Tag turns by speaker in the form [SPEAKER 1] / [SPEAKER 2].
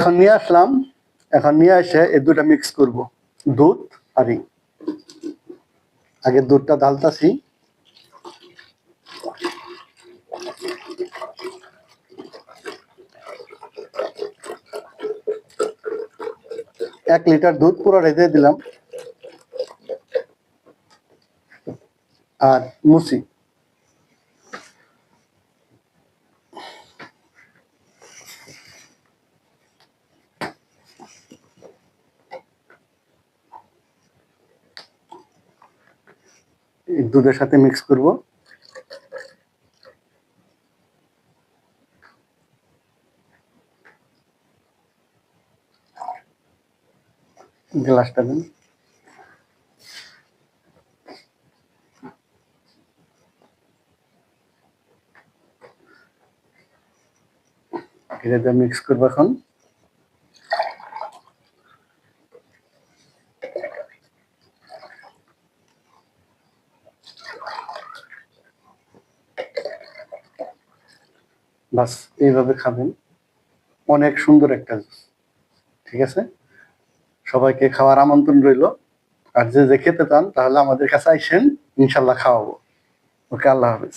[SPEAKER 1] এখন নিয়ে আসলাম, এখন নিয়ে এসে এই দুটা মিক্স করব, দুধ আর আগে দুধটা ঢালতাছি। এক লিটার দুধ পুরো রেঁধে দিলাম। আর মুসি দুধের সাথে মিক্স করব। গ্লাসটা দিন। এটা মিক্স করবো এখন। বাস এইভাবে খাবেন, অনেক সুন্দর একটা জুস। ঠিক আছে, সবাইকে খাওয়ার আমন্ত্রণ রইল। আর যে যে খেতে চান তাহলে আমাদের কাছে আইসেন, ইনশাল্লাহ খাওয়াবো। ওকে, আল্লাহ হাফেজ।